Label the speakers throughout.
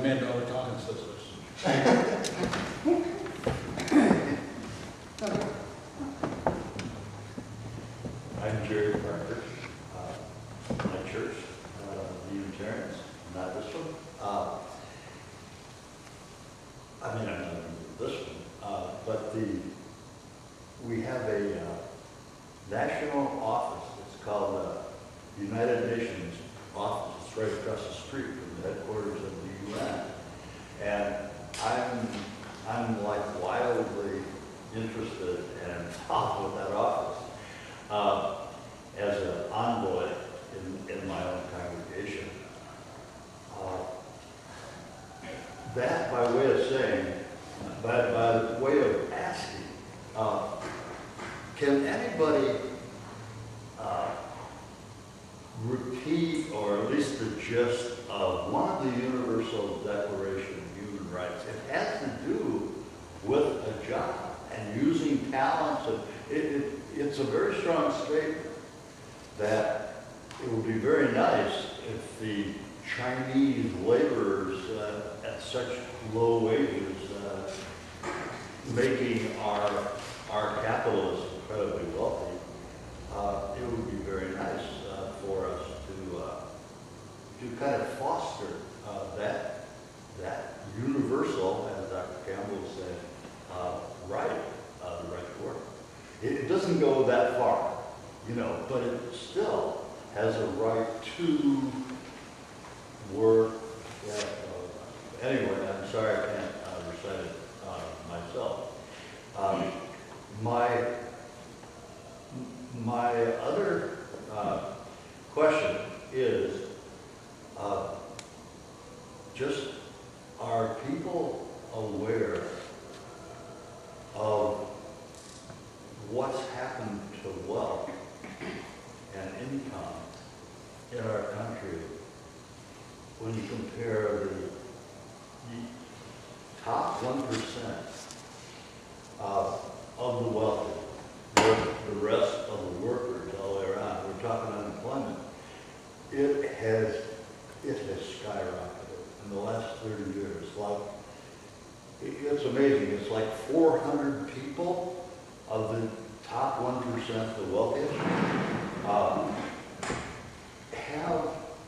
Speaker 1: men to other talking sisters.
Speaker 2: I'm Jerry Parker. My church, the Unitarians, not this one. I mean, I'm not in this one, but we have a national office. It's called United Nations office. It's right across the street from the headquarters of the UN. And I'm like wildly interested and involved with that office as an envoy in my own congregation. That, by way of saying, by way of asking, can anybody repeat, or at least the gist of one of the Universal Declaration of Human Rights? It has to do with a job and using talents. It's a very strong statement that it would be very nice if the Chinese laborers at such low wages, making our capitalists incredibly wealthy, it would be very nice for us to kind of foster that universal, as Dr. Campbell said, right, the right to work. It doesn't go that far, but it still has a right to work. Anyway, I'm sorry I can't recite it myself. My other question is, just are people aware of what's happened to wealth and income in our country when you compare the top 1% of the wealthy with the rest of the workers all the way around? We're talking unemployment. It has skyrocketed in the last 30 years. It's amazing. It's like 400 people of the top 1%, the wealthiest, have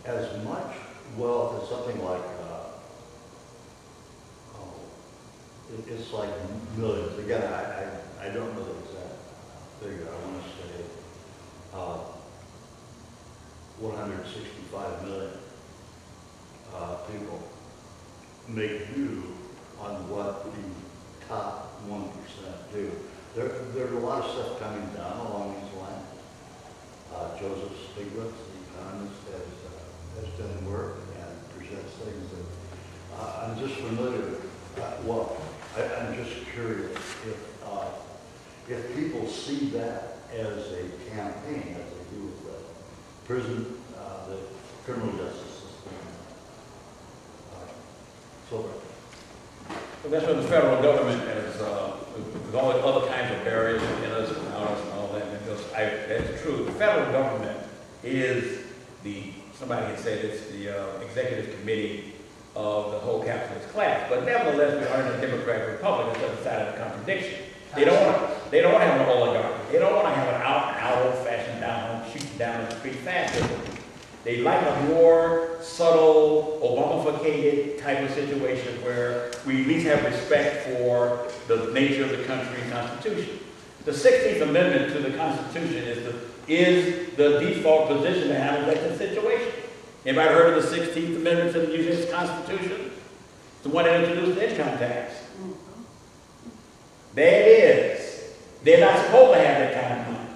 Speaker 2: as much wealth as something like, it's like millions. Again, I don't know the exact figure. I want to say 165 million people make do on what the top 1% do. There's a lot of stuff coming down along these lines. Joseph Stiglitz, the economist, has done work and presents things that I'm just familiar with. I'm just curious if people see that as a campaign, as they do with the prison, the criminal justice system.
Speaker 1: So that's what the federal government has, with all the other kinds of barriers in us and out us and all that, because that's true. The federal government is somebody had said it's the executive committee of the whole capitalist class. But nevertheless, we are in a democratic republic. That's the other side of the contradiction. They don't want to have an oligarchy. They don't want to have an out old-fashioned shooting down the street fascism. They like a more subtle, Obama-ficated type of situation where we at least have respect for the nature of the country and Constitution. The 16th Amendment to the Constitution is the default position to handle that situation. Anybody heard of the 16th Amendment to the United States Constitution? It's the one that introduced the income tax. There it is. They're not supposed to have that kind of money.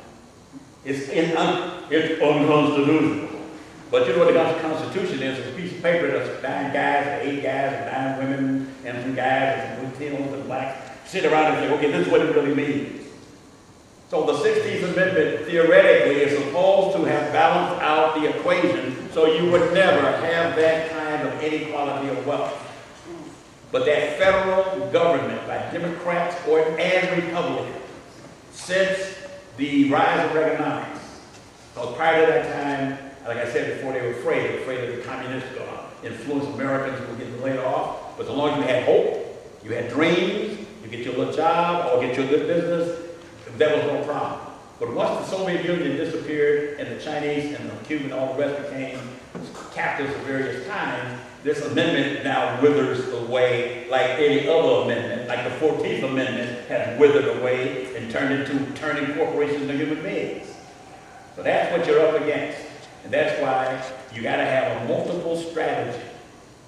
Speaker 1: It's unconstitutional. But you know what the Constitution is? It's a piece of paper that's 9 guys, or 8 guys, or 9 women, and 2 guys, and 10 and blacks sit around and say, okay, this is what it really means. So the 16th Amendment theoretically is supposed to have balanced out the equation so you would never have that kind of inequality of wealth. But that federal government, by Democrats and Republicans, since the rise of Reaganomics, because prior to that time, like I said before, they were afraid of the communists influence Americans who were getting laid off. as long as you had hope, you had dreams, you get your little job or get your good business, that was no problem. But once the Soviet Union disappeared and the Chinese and the Cuban and all the rest became captives of various times, this amendment now withers away like any other amendment, like the 14th Amendment has withered away and turned into turning corporations into human beings. So that's what you're up against. And that's why you got to have a multiple strategy.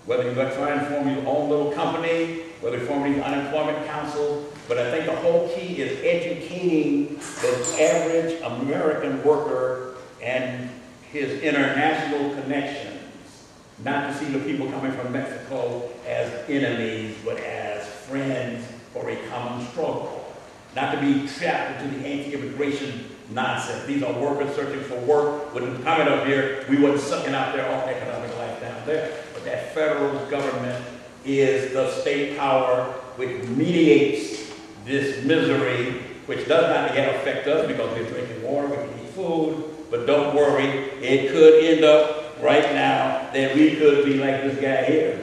Speaker 1: Whether you're going to try and form your own little company, whether you're forming these unemployment councils, but I think the whole key is educating the average American worker and his international connections, not to see the people coming from Mexico as enemies, but as friends for a common struggle. Not to be trapped into the anti-immigration nonsense. These are workers searching for work. When coming up here, we wasn't sucking out their own economic life down there. But that federal government is the state power which mediates this misery, which does not yet affect us because we're drinking water, we can eat food, but don't worry, it could end up right now that we could be like this guy here.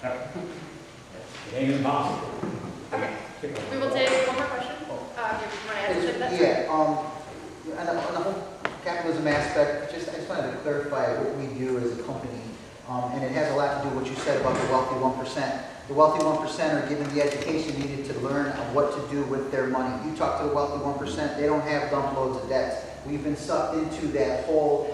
Speaker 1: It ain't impossible.
Speaker 3: Okay, we will take one more question.
Speaker 4: On the whole capitalism aspect, I just wanted to clarify what we do as a company, and it has a lot to do with what you said about the wealthy 1%. The wealthy 1% are given the education needed to learn what to do with their money. You talk to the wealthy 1%, they don't have dump loads of debts. We've been sucked into that whole,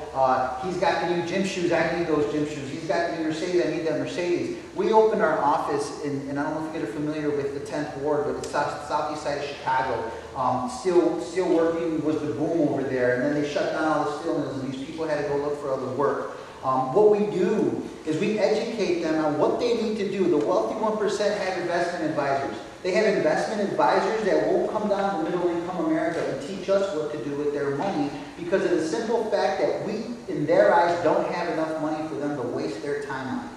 Speaker 4: he's got the new gym shoes, I need those gym shoes. He's got the new Mercedes, I need that Mercedes. We opened our office and I don't know if you guys are familiar with the 10th Ward, but it's southeast side of Chicago. Steel working was the boom over there, and then they shut down all the steel mills and these people had to go look for other work. What we do is we educate them on what they need to do. The wealthy 1% have investment advisors. They have investment advisors that won't come down to middle income America and teach us what to do with their money because of the simple fact that we, in their eyes, don't have enough money for them to waste their time on.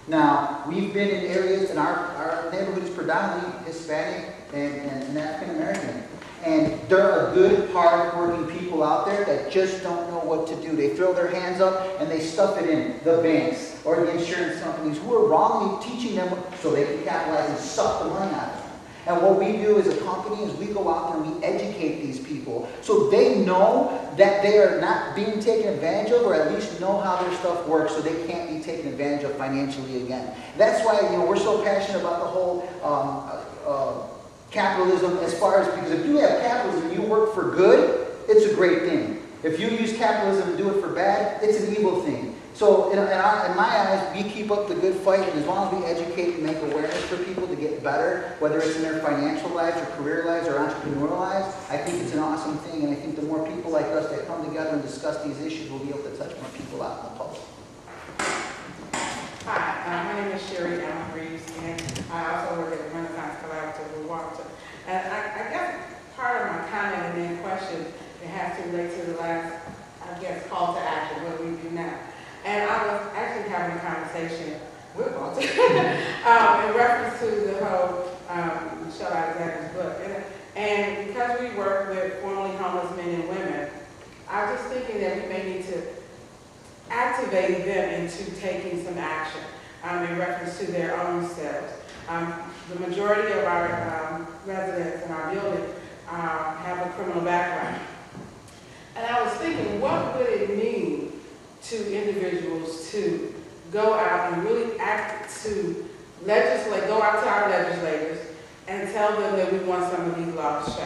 Speaker 4: Now, we've been in areas, and our neighborhood is predominantly Hispanic and African American. And there are good, hard-working people out there that just don't know what to do. They throw their hands up and they stuff it in the banks or the insurance companies who are wrongly teaching them so they can capitalize and suck the money out of them. And what we do as a company is we go out there and we educate these people so they know that they are not being taken advantage of, or at least know how their stuff works so they can't be taken advantage of financially again. That's why we're so passionate about the whole capitalism, as far as, because if you have capitalism and you work for good, it's a great thing. If you use capitalism and do it for bad, it's an evil thing. So in my eyes, we keep up the good fight, and as long as we educate and make awareness for people to get better, whether it's in their financial lives or career lives or entrepreneurial lives, I think it's an awesome thing, and I think the more people like us that come together and discuss these issues, we'll be able to touch more people out in the public.
Speaker 5: Hi, my name is Sherry Allen Reeves, and I also work at the Renaissance Collaborative in Washington. And I guess part of my comment and then question, it has to relate to the last, I guess, call to action, what do we do now? And I was actually having a conversation with Walter in reference to the whole Michelle Alexander's book. And because we work with formerly homeless men and women, I was just thinking that we may need to activate them into taking some action in reference to their own selves. The majority of our residents in our building have a criminal background. And I was thinking, what would it mean to individuals to go out and really act to legislate, go out to our legislators and tell them that we want some of these laws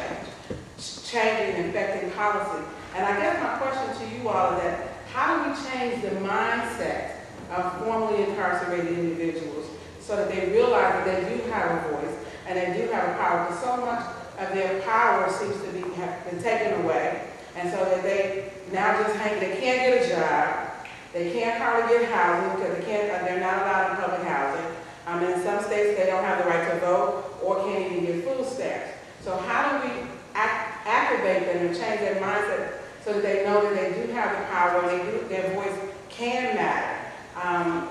Speaker 5: changing and affecting policy. And I guess my question to you all is that, how do we change the mindset of formerly incarcerated individuals so that they realize that they do have a voice and they do have a power? Because so much of their power seems to have been taken away, and so that they now just they can't get a job, they can't hardly get housing because they're not allowed in public housing. In some states they don't have the right to vote or can't even get food stamps. So how do we activate them and change their mindset so that they know that they do have the power and their voice can matter?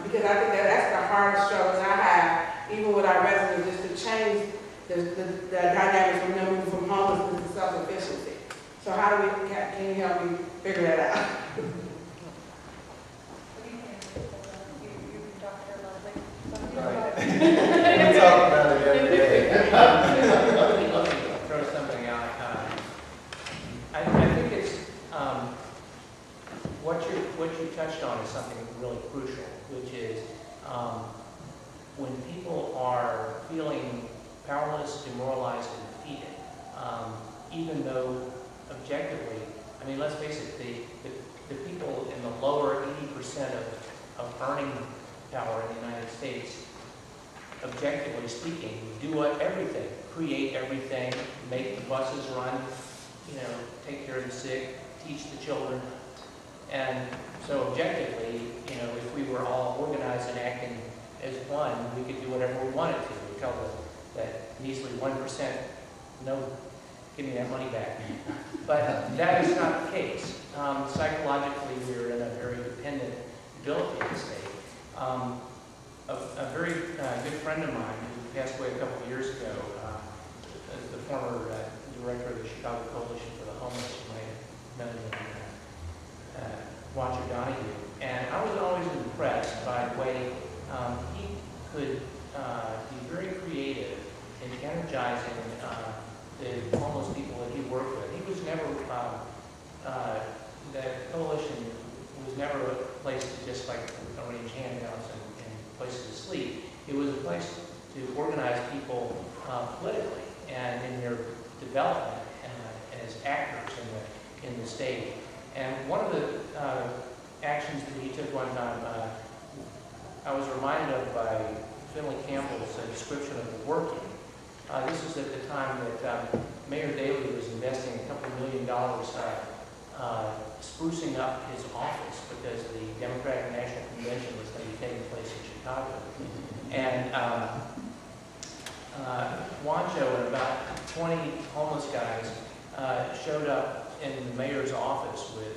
Speaker 5: Because I think that's the hardest struggles I have, even with our residents, just to change the dynamics from them moving from homelessness to self-sufficiency. So how do we, can you help me figure that out?
Speaker 3: Right.
Speaker 6: powerless, demoralized, and defeated. Even though objectively, I mean, let's face it, the people in the lower 80% of earning power in the United States, objectively speaking, do everything, create everything, make the buses run, take care of the sick, teach the children. And so objectively, if we were all organized and acting as one, we could do whatever we wanted to. We tell that measly 1%, no, give me that money back. But that is not the case. Psychologically, we're in a very dependent ability state. A very good friend of mine who passed away a couple of years ago, the former director of the Chicago Coalition for the Homeless, you might have known him, Roger Donahue. And I was always impressed by the way he could be very creative in energizing the homeless people that he worked with. He was never, the coalition was never a place to just like arrange handouts and places to sleep. It was a place to organize people politically and in their development as actors in the state. And one of the actions that he took one time, I was reminded of by Finley Campbell's description of the working. This was at the time that Mayor Daley was investing a couple $1 million sprucing up his office because the Democratic National Convention was going to be taking place in Chicago. And Wancho and about 20 homeless guys showed up in the mayor's office with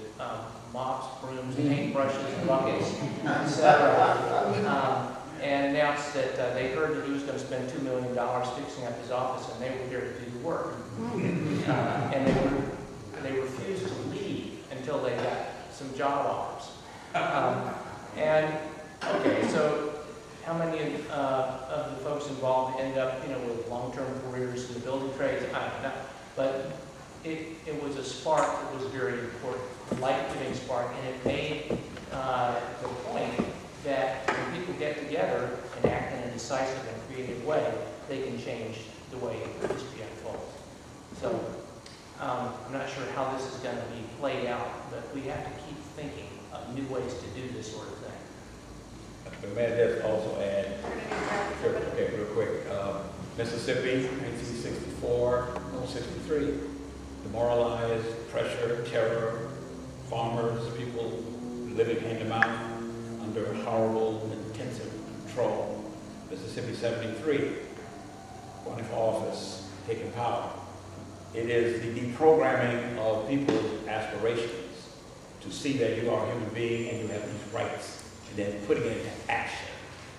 Speaker 6: mops, brooms, paintbrushes, buckets, etc. And announced that they heard that he was going to spend $2 million fixing up his office, and they were here to do the work. And they refused to leave until they got some job offers. And okay, so how many of the folks involved end up, with long-term careers in the building trades? I don't know. But it was a spark that was very important, a life-giving spark, and it made the point that when people get together and act in a decisive and creative way, they can change the way history unfolds. So I'm not sure how this is going to be played out, but we have to keep thinking of new ways to do this sort of thing.
Speaker 1: But may I just also add, sure, okay, real quick, Mississippi, 1964, 63, demoralized, pressure, terror, farmers, people living hand to mouth under horrible, intensive control. Mississippi 73, running for office, taking power. It is the deprogramming of people's aspirations to see that you are a human being and you have these rights, and then putting it into action,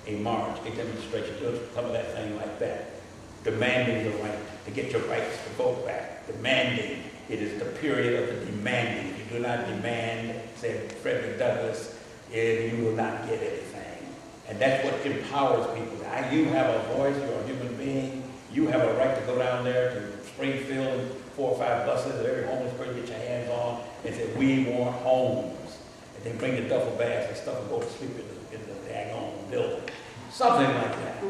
Speaker 1: a march, a demonstration, some of that thing like that. Demanding the right to get your rights to vote back. Demanding. It is the period of the demanding. If you do not demand, said Frederick Douglass, you will not get anything. And that's what empowers people. You have a voice, you're a human being, you have a right to go down there to Springfield and 4 or 5 buses that every homeless person get your hands on and say, we want homes. And then bring the duffel bags and stuff and go to sleep in the daggone building. Something like that.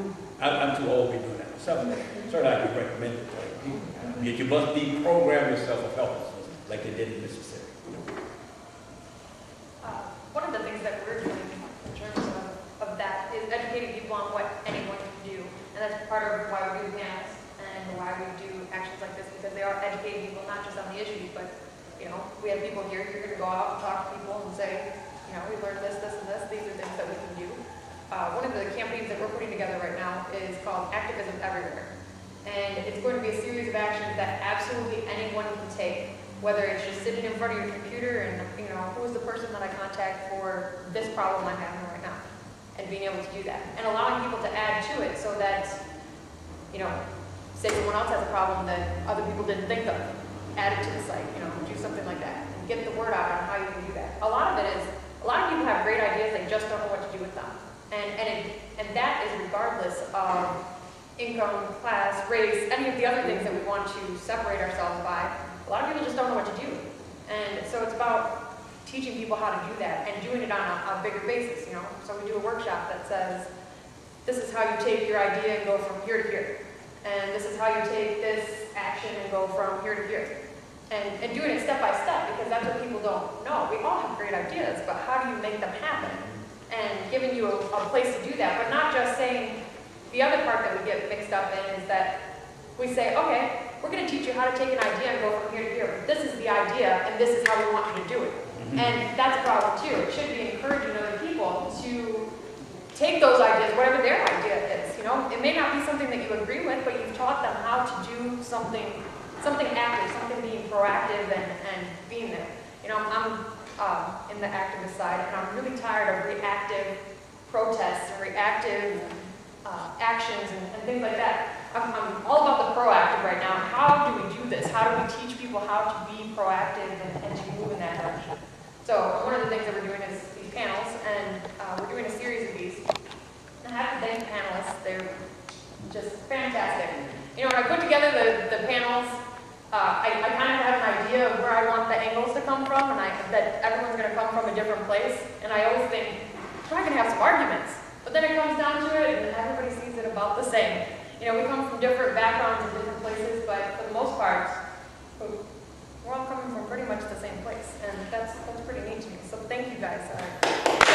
Speaker 1: I'm too old to be doing that. Something certainly I could recommend it to people. Yet you must deprogram yourself of helplessness like they did in Mississippi.
Speaker 3: One of the things that we're doing in terms of that is educating people on what anyone can do. And that's part of why we do panels and why we do actions like this, because they are educating people not just on the issues, but we have people here, you're going to go out and talk to people and say, we learned this, this, and this, these are things that we can do. One of the campaigns that we're putting together right now is called Activism Everywhere. And it's going to be a series of actions that absolutely anyone can take, whether it's just sitting in front of your computer and, who is the person that I contact for this problem I'm having right now, and being able to do that. And allowing people to add to it so that, say someone else has a problem that other people didn't think of, add it to the site, do something like that, and get the word out on how you can do that. A lot of people have great ideas, they just don't know what to do with them. And that is regardless of income, class, race, any of the other things that we want to separate ourselves by. A lot of people just don't know what to do. And so it's about teaching people how to do that and doing it on a bigger basis, So we do a workshop that says, this is how you take your idea and go from here to here. and this is how you take this action and go from here to here. And doing it step by step, because that's what people don't know. We all have great ideas, but how do you make them happen? And giving you a place to do that, but not just saying, the other part that we get mixed up in is that we say, okay, we're going to teach you how to take an idea and go from here to here, but this is the idea, and this is how we want you to do it. And that's a problem too. It should be encouraging other people to take those ideas, whatever their idea is. You know, it may not be something that you agree with, but you've taught them how to do something active, something being proactive and being there. You know, I'm in the activist side, and I'm really tired of reactive protests and reactive actions and things like that. I'm all about the proactive right now. How do we do this? How do we teach people how to be proactive and to move in that direction? So one of the things that we're doing is these panels, and we're doing a series of these. And I have to thank the panelists. They're just fantastic. You know, when I put together the panels, I kind of have an idea of where I want the angles to come from, and that everyone's going to come from a different place. And I always think, we're going to have some arguments. But then it comes down to it, and everybody sees it about the same. You know, we come from different backgrounds and different places, but for the most part, we're all coming from pretty much the same place. And that's pretty neat to me. So thank you guys.